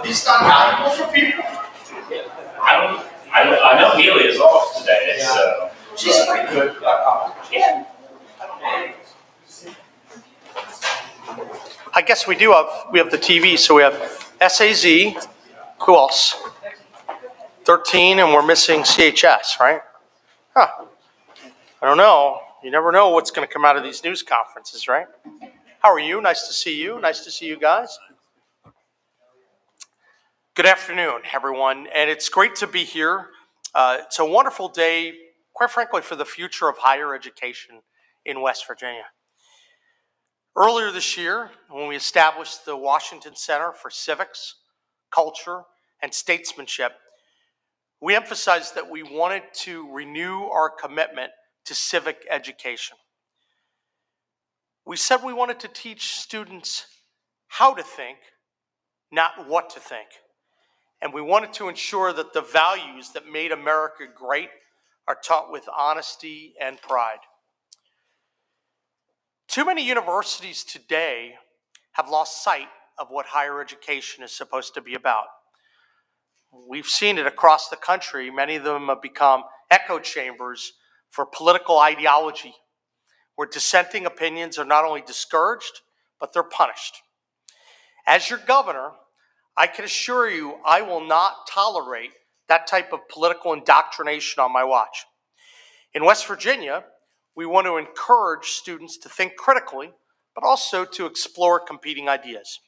It's not valuable for people. I know Neely is off today, so She's pretty good. yeah. I guess we have the TV, so we have SAZ, who else? 13, and we're missing CHS, right? Huh. I don't know. You never know what's going to come out of these news conferences, right? How are you? Nice to see you. Nice to see you guys. Good afternoon, everyone, and it's great to be here. It's a wonderful day, quite frankly, for the future of higher education in West Virginia. Earlier this year, when we established the Washington Center for Civics, Culture, and Statesmanship, we emphasized that we wanted to renew our commitment to civic education. We said we wanted to teach students how to think, not what to think. And we wanted to ensure that the values that made America great are taught with honesty and pride. Too many universities today have lost sight of what higher education is supposed to be about. We've seen it across the country. Many of them have become echo chambers for political ideology, where dissenting opinions are not only discouraged, but they're punished. As your governor, I can assure you I will not tolerate that type of political indoctrination on my watch. In West Virginia, we want to encourage students to think critically, but also to explore competing ideas.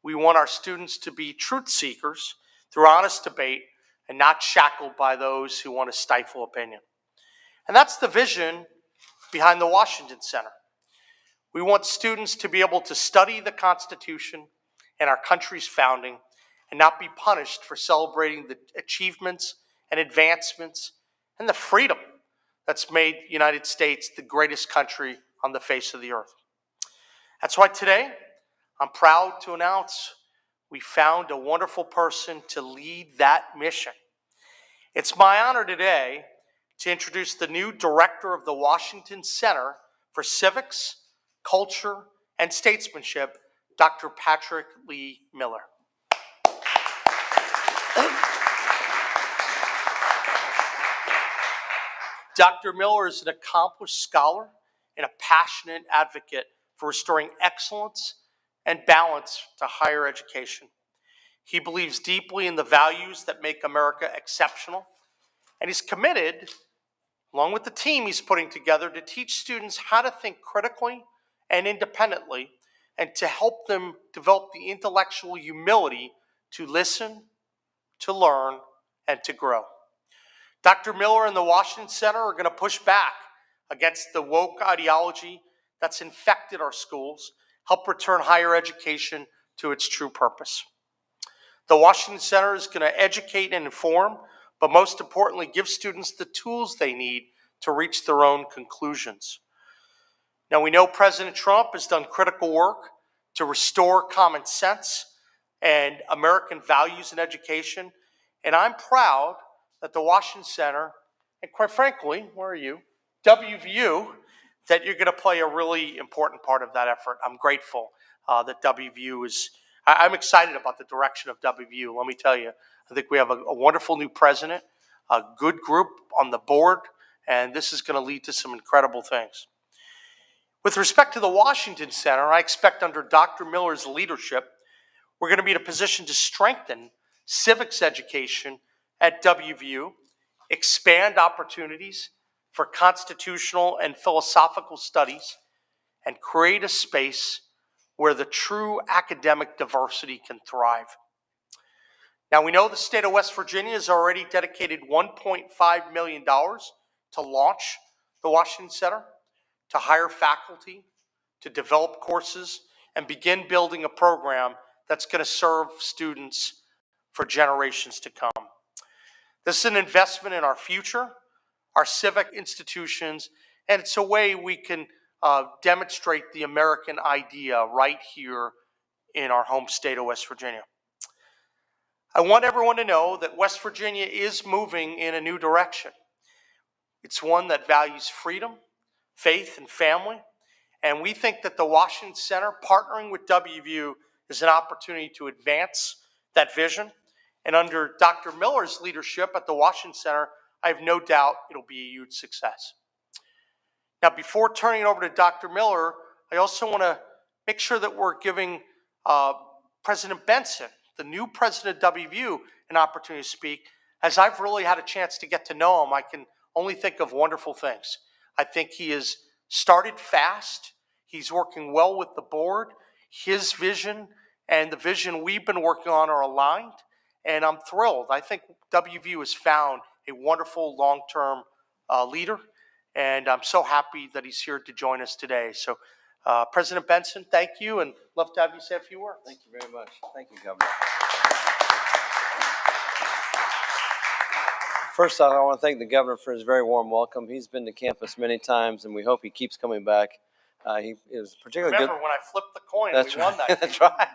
We want our students to be truth seekers through honest debate and not shackled by those who want to stifle opinion. And that's the vision behind the Washington Center. We want students to be able to study the Constitution and our country's founding and not be punished for celebrating the achievements and advancements and the freedom that's made the United States the greatest country on the face of the earth. That's why today I'm proud to announce we found a wonderful person to lead that mission. It's my honor today to introduce the new director of the Washington Center for Civics, Culture, and Statesmanship, Dr. Patrick Lee Miller. Dr. Miller is an accomplished scholar and a passionate advocate for restoring excellence and balance to higher education. He believes deeply in the values that make America exceptional, and he's committed, along with the team he's putting together, to teach students how to think critically and independently, and to help them develop the intellectual humility to listen, to learn, and to grow. Dr. Miller and the Washington Center are going to push back against the woke ideology that's infected our schools, help return higher education to its true purpose. The Washington Center is going to educate and inform, but most importantly, give students the tools they need to reach their own conclusions. Now, we know President Trump has done critical work to restore common sense and American values in education, and I'm proud that the Washington Center, and quite frankly, where are you, WVU, that you're going to play a really important part of that effort. I'm grateful that WVU is, I'm excited about the direction of WVU. Let me tell you, I think we have a wonderful new president, a good group on the board, and this is going to lead to some incredible things. With respect to the Washington Center, I expect under Dr. Miller's leadership, we're going to be in a position to strengthen civics education at WVU, expand opportunities for constitutional and philosophical studies, and create a space where the true academic diversity can thrive. Now, we know the state of West Virginia has already dedicated $1.5 million to launch the Washington Center, to hire faculty, to develop courses, and begin building a program that's going to serve students for generations to come. This is an investment in our future, our civic institutions, and it's a way we can demonstrate the American idea right here in our home state of West Virginia. I want everyone to know that West Virginia is moving in a new direction. It's one that values freedom, faith, and family, and we think that the Washington Center, partnering with WVU, is an opportunity to advance that vision. And under Dr. Miller's leadership at the Washington Center, I have no doubt it'll be a huge success. Now, before turning it over to Dr. Miller, I also want to make sure that we're giving President Benson, the new president of WVU, an opportunity to speak. As I've really had a chance to get to know him, I can only think of wonderful things. I think he has started fast. He's working well with the board. His vision and the vision we've been working on are aligned, and I'm thrilled. I think WVU has found a wonderful long-term leader, and I'm so happy that he's here to join us today. So, President Benson, thank you, and love to have you say a few words. Thank you very much. Thank you, Governor. First off, I want to thank the governor for his very warm welcome. He's been to campus many times, and we hope he keeps coming back. He is particularly Remember when I flipped the coin, That's we won that. That's right.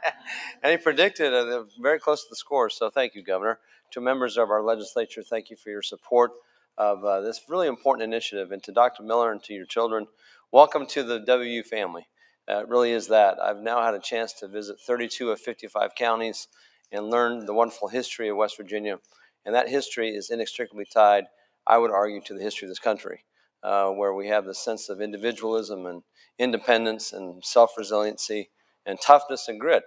And he predicted very close to the score. So thank you, Governor. To members of our legislature, thank you for your support of this really important initiative. And to Dr. Miller and to your children, welcome to the WVU family. It really is that. I've now had a chance to visit 32 of 55 counties and learn the wonderful history of West Virginia. And that history is inextricably tied, I would argue, to the history of this country, where we have the sense of individualism and independence and self-resiliency and toughness and grit.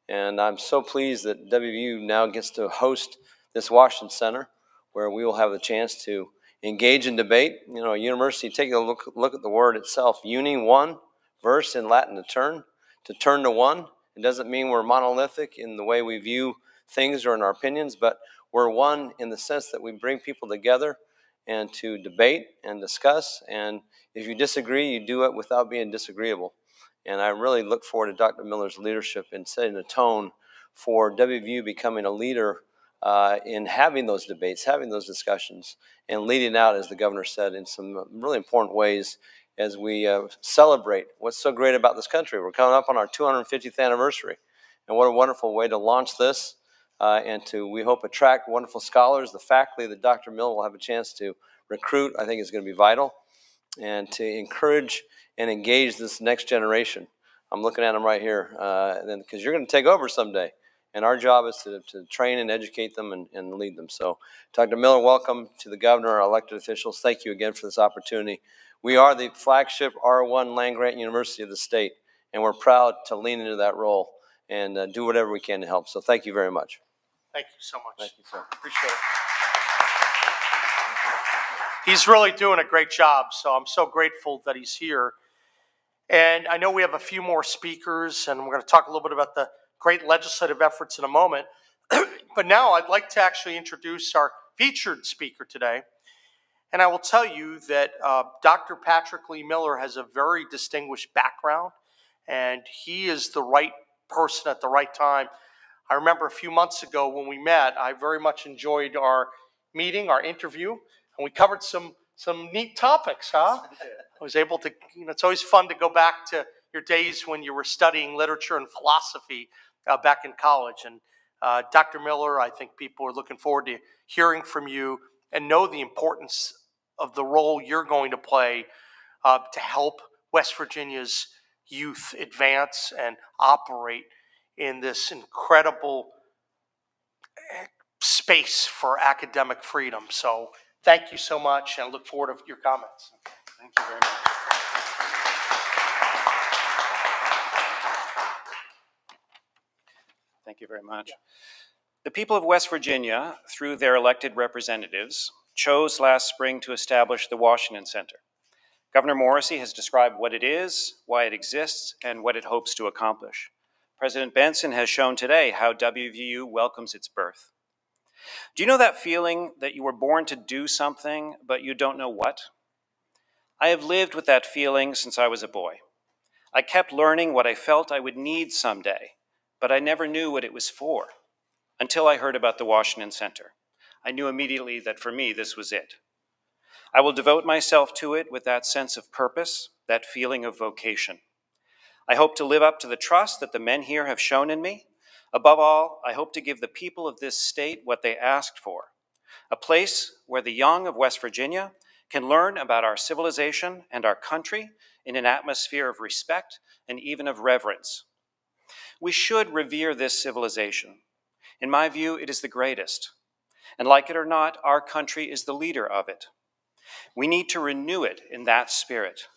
And I'm so pleased that WVU now gets to host this Washington Center, where we will have the chance to engage in debate. You know, a university, take a look at the word itself, uni, one, verse in Latin, to turn to one. It doesn't mean we're monolithic in the way we view things or in our opinions, but we're one in the sense that we bring people together and to debate and discuss. And if you disagree, you do it without being disagreeable. And I really look forward to Dr. Miller's leadership in setting a tone for WVU becoming a leader in having those debates, having those discussions, and leading out, as the governor said, in some really important ways as we celebrate what's so great about this country. We're coming up on our 250th anniversary. And what a wonderful way to launch this. And to, we hope, attract wonderful scholars. The faculty that Dr. Miller will have a chance to recruit, I think, is going to be vital. And to encourage and engage this next generation. I'm looking at them right here, because you're going to take over someday. And our job is to train and educate them and lead them. So, Dr. Miller, welcome to the governor, our elected officials. Thank you again for this opportunity. We are the flagship R1 land-grant university of the state, and we're proud to lean into that role and do whatever we can to help. So thank you very much. Thank you so much. Thank you, sir. Appreciate it. He's really doing a great job, so I'm so grateful that he's here. And I know we have a few more speakers, and we're going to talk a little bit about the great legislative efforts in a moment. But now I'd like to actually introduce our featured speaker today. And I will tell you that Dr. Patrick Lee Miller has a very distinguished background, and he is the right person at the right time. I remember a few months ago when we met, I very much enjoyed our meeting, our interview, and we covered some neat topics, huh? I was able to, it's always fun to go back to your days when you were studying literature and philosophy back in college. And Dr. Miller, I think people are looking forward to hearing from you and know the importance of the role you're going to play to help West Virginia's youth advance and operate in this incredible space for academic freedom. So thank you so much, and I look forward to your comments. Thank you very much. Thank you very much. The people of West Virginia, through their elected representatives, chose last spring to establish the Washington Center. Governor Morrisey has described what it is, why it exists, and what it hopes to accomplish. President Benson has shown today how WVU welcomes its birth. Do you know that feeling that you were born to do something, but you don't know what? I have lived with that feeling since I was a boy. I kept learning what I felt I would need someday, but I never knew what it was for, until I heard about the Washington Center. I knew immediately that for me, this was it. I will devote myself to it with that sense of purpose, that feeling of vocation. I hope to live up to the trust that the men here have shown in me. Above all, I hope to give the people of this state what they asked for, a place where the young of West Virginia can learn about our civilization and our country in an atmosphere of respect and even of reverence. We should revere this civilization. In my view, it is the greatest. And like it or not, our country is the leader of it. We need to renew it in that spirit.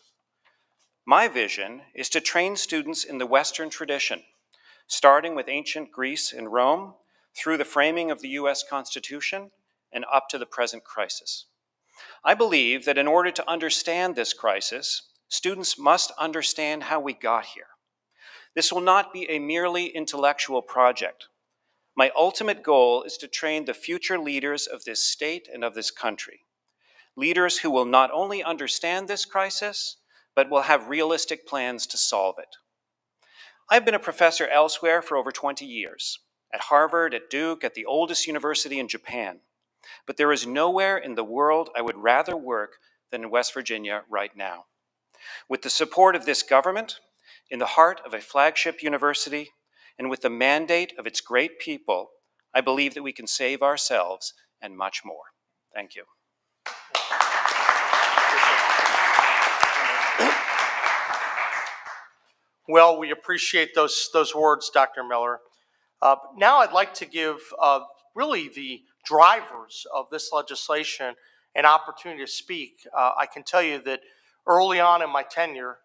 My vision is to train students in the Western tradition, starting with ancient Greece and Rome, through the framing of the US Constitution, and up to the present crisis. I believe that in order to understand this crisis, students must understand how we got here. This will not be a merely intellectual project. My ultimate goal is to train the future leaders of this state and of this country. Leaders who will not only understand this crisis, but will have realistic plans to solve it. I've been a professor elsewhere for over 20 years, at Harvard, at Duke, at the oldest university in Japan. But there is nowhere in the world I would rather work than in West Virginia right now. With the support of this government, in the heart of a flagship university, and with the mandate of its great people, I believe that we can save ourselves and much more. Thank you. Well, we appreciate those words, Dr. Miller. Now I'd like to give really the drivers of this legislation an opportunity to speak. I can tell you that early on in my tenure,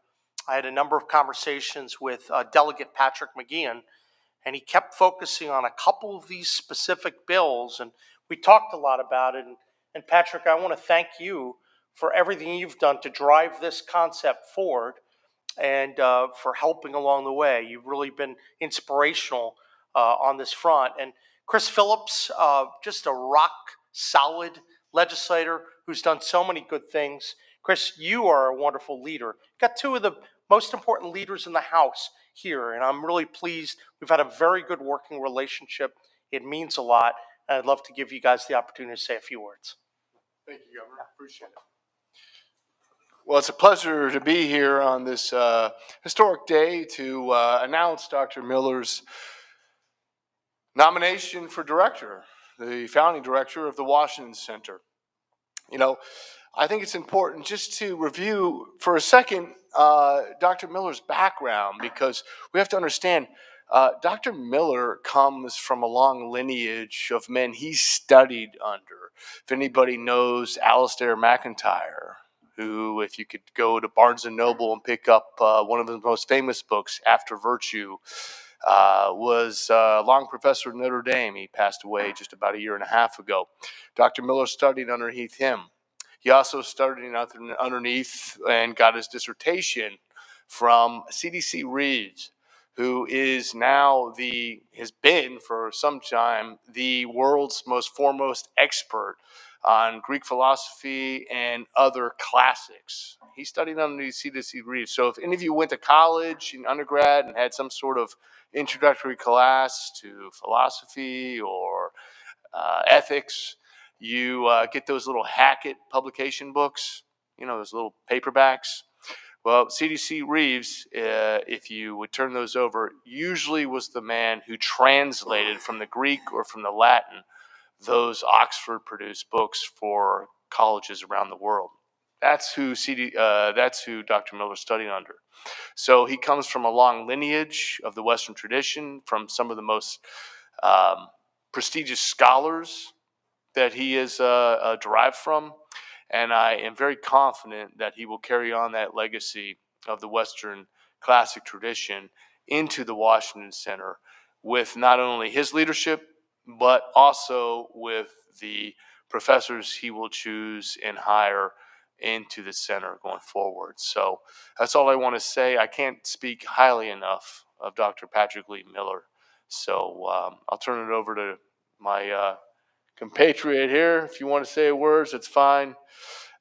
I had a number of conversations with Delegate Patrick McGeehan, and he kept focusing on a couple of these specific bills, and we talked a lot about it. And Patrick, I want to thank you for everything you've done to drive this concept forward and for helping along the way. You've really been inspirational on this front. And Chris Phillips, just a rock-solid legislator who's done so many good things. Chris, you are a wonderful leader. Got two of the most important leaders in the House here, and I'm really pleased. We've had a very good working relationship. It means a lot, and I'd love to give you guys the opportunity to say a few words. Thank you, Governor. Appreciate it. Well, it's a pleasure to be here on this historic day to announce Dr. Miller's nomination for director, the founding director of the Washington Center. You know, I think it's important just to review for a second Dr. Miller's background, because we have to understand Dr. Miller comes from a long lineage of men he studied under. If anybody knows Alistair McIntyre, who, if you could go to Barnes & Noble and pick up one of his most famous books, After Virtue, was a long professor at Notre Dame. He passed away just about a year and a half ago. Dr. Miller studied underneath him. He also studied underneath and got his dissertation from C.D.C. Reeves, who is now has been for some time the world's most foremost expert on Greek philosophy and other classics. He studied underneath C.D.C. Reeves. So if any of you went to college in undergrad and had some sort of introductory class to philosophy or ethics, you get those little Hackett publication books, you know, those little paperbacks. Well, C.D.C. Reeves, if you would turn those over, usually was the man who translated from the Greek or from the Latin those Oxford-produced books for colleges around the world. That's who Dr. Miller studied under. So he comes from a long lineage of the Western tradition, from some of the most prestigious scholars that he is derived from. And I am very confident that he will carry on that legacy of the Western classic tradition into the Washington Center with not only his leadership, but also with the professors he will choose and hire into the center going forward. So that's all I want to say. I can't speak highly enough of Dr. Patrick Lee Miller. So I'll turn it over to my compatriot here. If you want to say words, it's fine.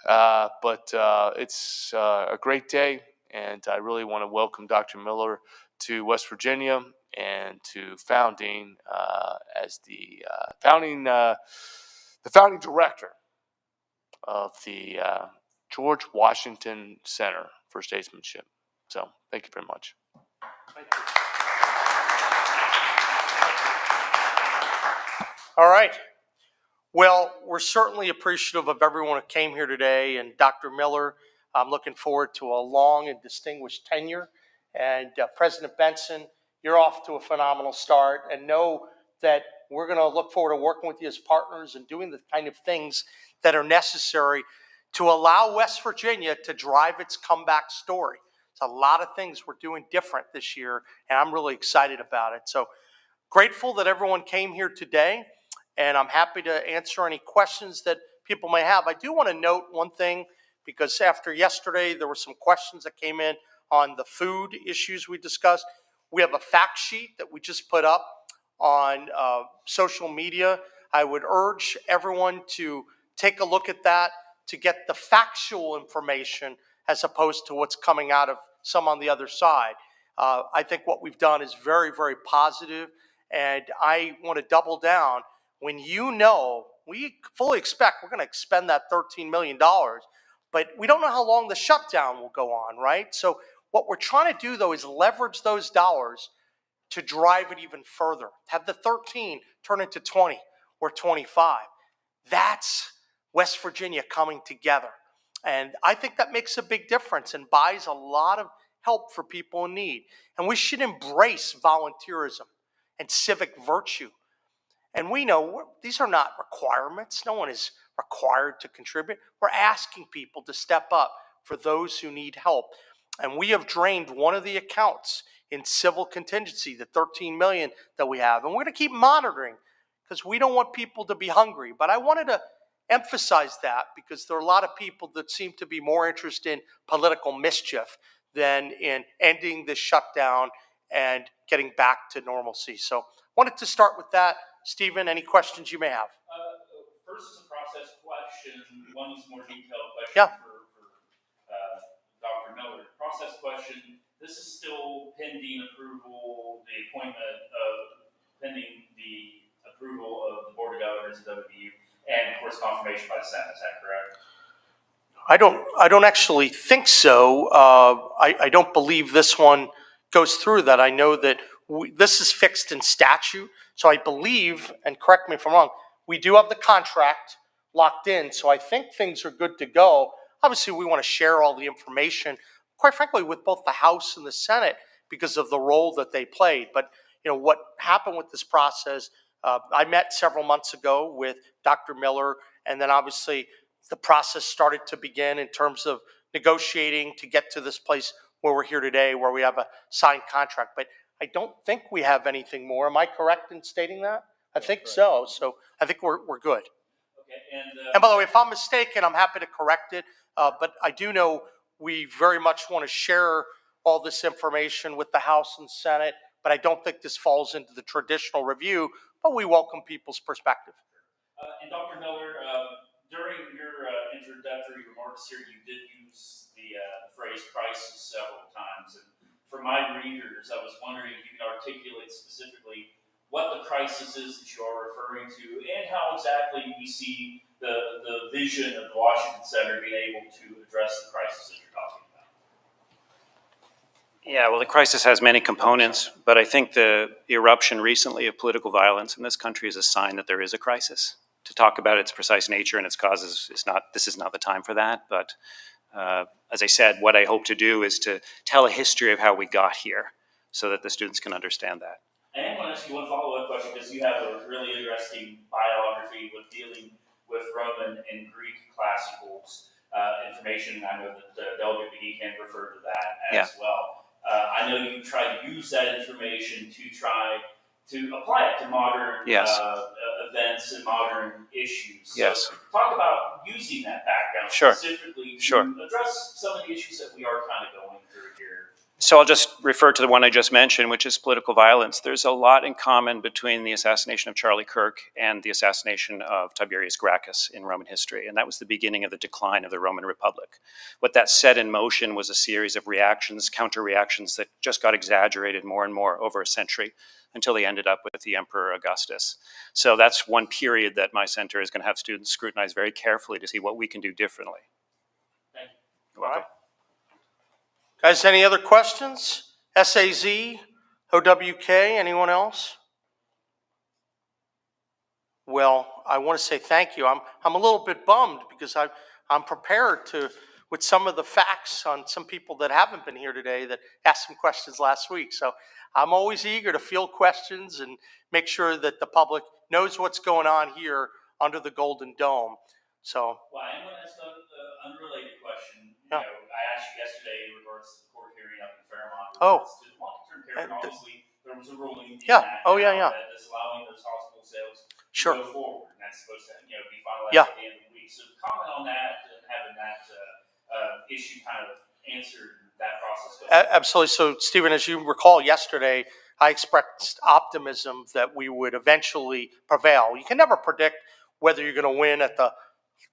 But it's a great day, and I really want to welcome Dr. Miller to West Virginia and to founding as the founding director of the George Washington Center for Statesmanship. So thank you very much. Thank you. All right. Well, we're certainly appreciative of everyone who came here today. And Dr. Miller, I'm looking forward to a long and distinguished tenure. And President Benson, you're off to a phenomenal start. And know that we're going to look forward to working with you as partners and doing the kind of things that are necessary to allow West Virginia to drive its comeback story. It's a lot of things we're doing different this year, and I'm really excited about it. So grateful that everyone came here today, and I'm happy to answer any questions that people may have. I do want to note one thing, because after yesterday, there were some questions that came in on the food issues we discussed. We have a fact sheet that we just put up on social media. I would urge everyone to take a look at that to get the factual information as opposed to what's coming out of some on the other side. I think what we've done is very, very positive, and I want to double down. When we fully expect we're going to expend that $13 million, but we don't know how long the shutdown will go on, right? So what we're trying to do, though, is leverage those dollars to drive it even further. Have the 13 turn into 20 or 25. That's West Virginia coming together. And I think that makes a big difference and buys a lot of help for people in need. And we should embrace volunteerism and civic virtue. And we know these are not requirements. No one is required to contribute. We're asking people to step up for those who need help. And we have drained one of the accounts in civil contingency, the $13 million that we have. And we're going to keep monitoring because we don't want people to be hungry. But I wanted to emphasize that because there are a lot of people that seem to be more interested in political mischief than in ending this shutdown and getting back to normalcy. So wanted to start with that. Stephen, any questions you may have? First is a process question. One is more detailed question Yeah. for Dr. Miller. Process question. This is still pending approval, the appointment of, pending the approval of the Board of Governors of WVU, and of course confirmation by the Senate. Is that correct? I don't actually think so. I don't believe this one goes through that. I know that this is fixed in statute. So I believe, and correct me if I'm wrong, we do have the contract locked in. So I think things are good to go. Obviously, we want to share all the information, quite frankly, with both the House and the Senate because of the role that they played. But what happened with this process, I met several months ago with Dr. Miller, and then obviously the process started to begin in terms of negotiating to get to this place where we're here today, where we have a signed contract. But I don't think we have anything more. Am I correct in stating that? I think so. So I think we're good. Okay. And by the way, if I'm mistaken, I'm happy to correct it. But I do know we very much want to share all this information with the House and Senate. But I don't think this falls into the traditional review. But we welcome people's perspective. And Dr. Miller, during your introductory remarks here, you did use the phrase crisis several times. And for my readers, I was wondering if you could articulate specifically what the crisis is that you are referring to and how exactly you see the vision of the Washington Center being able to address the crisis that you're talking about. Yeah, well, the crisis has many components, but I think the eruption recently of political violence in this country is a sign that there is a crisis. To talk about its precise nature and its causes this is not the time for that. But as I said, what I hope to do is to tell a history of how we got here so that the students can understand that. And I want to ask you one follow-up question because you have a really interesting biography with dealing with Roman and Greek classicals information. I know that the WVU can refer to that as well. I know you try to use that information to try to apply it to modern events and modern issues. So talk about using that background specifically to address some of the issues that we are kind of going through here. So I'll just refer to the one I just mentioned, which is political violence. There's a lot in common between the assassination of Charlie Kirk and the assassination of Tiberius Gracchus in Roman history, and that was the beginning of the decline of the Roman Republic. What that set in motion was a series of reactions, counter-reactions that just got exaggerated more and more over a century until they ended up with the Emperor Augustus. So that's one period that my center is going to have students scrutinize very carefully to see what we can do differently. Thank you. You're welcome. Guys, any other questions? SAZ, OWK, anyone else? Well, I want to say thank you. I'm a little bit bummed because I'm prepared to with some of the facts on some people that haven't been here today that asked some questions last week. So I'm always eager to field questions and make sure that the public knows what's going on here under the Golden Dome. So, Well, I am going to ask an unrelated question. Yeah. You know, I asked you yesterday in regards to the court hearing up in Fairmont. Oh. To the long-term care, and obviously there was a ruling. In Yeah. that Oh, yeah, now yeah. That is allowing those hospital sales to Sure. go forward, and that's supposed to, you know, be finalized Yeah. at the end of the week. So comment on that and having that issue kind of answered that process. Absolutely. So, Stephen, as you recall yesterday, I expressed optimism that we would eventually prevail. You can never predict whether you're going to win at the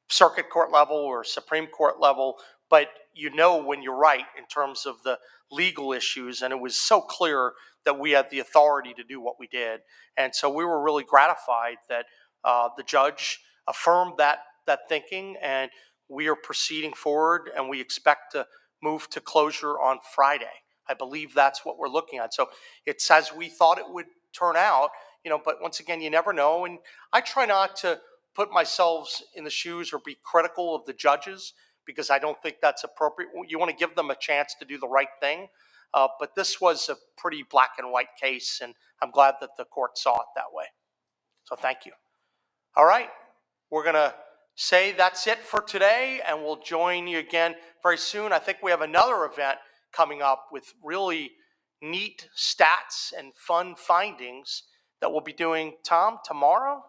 circuit court level or Supreme Court level, but you know when you're right in terms of the legal issues, and it was so clear that we had the authority to do what we did. And so we were really gratified that the judge affirmed that thinking, and we are proceeding forward, and we expect to move to closure on Friday. I believe that's what we're looking at. So it's as we thought it would turn out, but once again, you never know. And I try not to put myself in the shoes or be critical of the judges, because I don't think that's appropriate. You want to give them a chance to do the right thing. But this was a pretty black and white case, and I'm glad that the court saw it that way. So thank you. All right. We're going to say that's it for today, and we'll join you again very soon. I think we have another event coming up with really neat stats and fun findings that we'll be doing, Tom, tomorrow.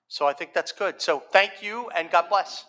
So I think that's good. So thank you, and God bless.